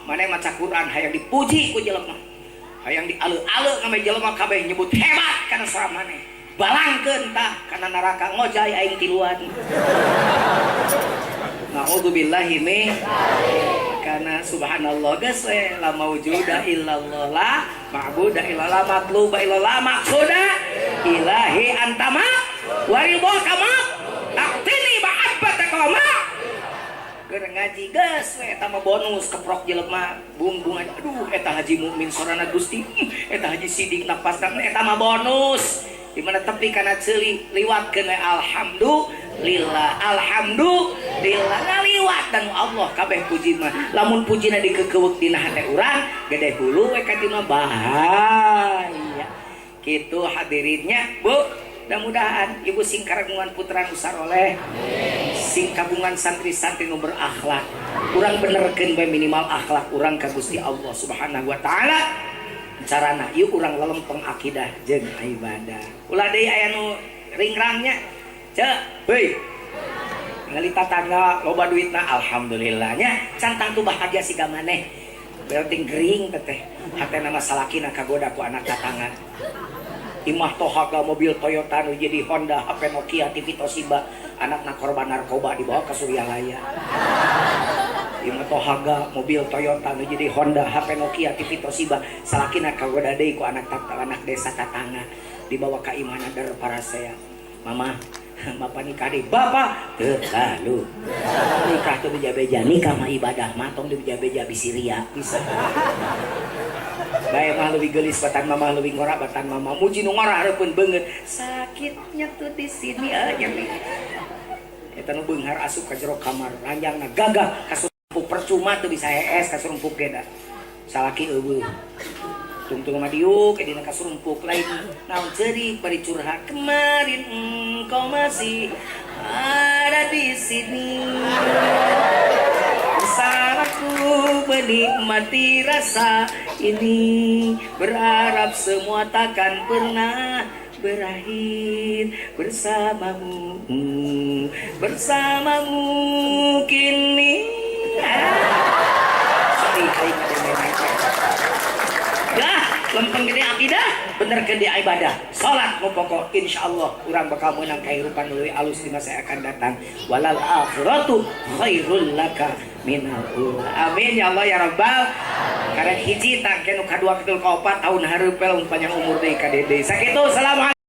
mane maca Quran hayang dipuji ku jelema hayang dialeu-aleu ngame jelema kabeh nyebut hebat kana saramane balangkeun tah kana neraka ngojay aing tiluan naudzubillahi min kana subhanallah geus we la maujuda illallah la ma'buda illallah matluba illallah maqsuda ilahi antama waridho kama taqtini ba'abbata kama keur ngaji geus we eta mah bonus keprok jelema bung aduh eta Haji Mukmin sorana Gusti eta Haji Sidik napasna eta mah bonus di mana tepi kana ceuli liwatkeun alhamdulillah ngaliwat dan Allah kabeh puji mah lamun pujina dikekeuweuk dina hate urang gede hulu we ka dina bahaya kitu hadirinnya Bu mudah-mudahan ibu sing kagungan putra nu saroleh sing kagungan santri-santri nu berakhlak urang benerkeun bae minimal akhlak urang ka Gusti Allah Subhanahu wa taala carana yuk urang lelempeng akidah jeung ibadah ulah deui aya nu ringrangnya cek heuy ngali tatangga loba duitna alhamdulillahnya can tangtu bahagia siga maneh berarti gering teh hatena mah salakina kagoda ku anak tatangga imah tohaga mobil Toyota nu jadi Honda HP Nokia TV Toshiba anakna korban narkoba dibawa ke Suryalaya imah tohaga mobil Toyota nu jadi Honda HP Nokia TV Toshiba salakina kagoda deui ku anak desa tatangga dibawa ka imana dar parasea mama bapak nikah deh bapak terlalu nikah tuh beja-beja nikah mah ibadah matong di beja-beja bisiria bisa bae mah leuwih geulis batan mama leuwih ngora batan mama muji nu ngora hareupeun beungeut sakitnya tuh di sini aja nih eta nu beunghar asup ka jero kamar ranjangna gagah kasurumpuk percuma tuh bisa hees kasurumpuk ge da salaki eueuh tungtung mah diuk dina kasurumpuk lain naon ceurik bari curhat kemarin engkau masih ada di sini bersamaku menikmati rasa ini berharap semua takkan pernah berakhir bersamamu kini lempeng gede akidah bener gede ibadah salat mau pokok insyaallah urang bakal meunang kahirupan leuwih alus di masa akan datang walal akhiratu khairul laka minal ula amin ya Allah ya rabbal karek hiji tangke nu kadua kitu ka opat tahun hareupeul panjang umur deui ka dede sakitu salamun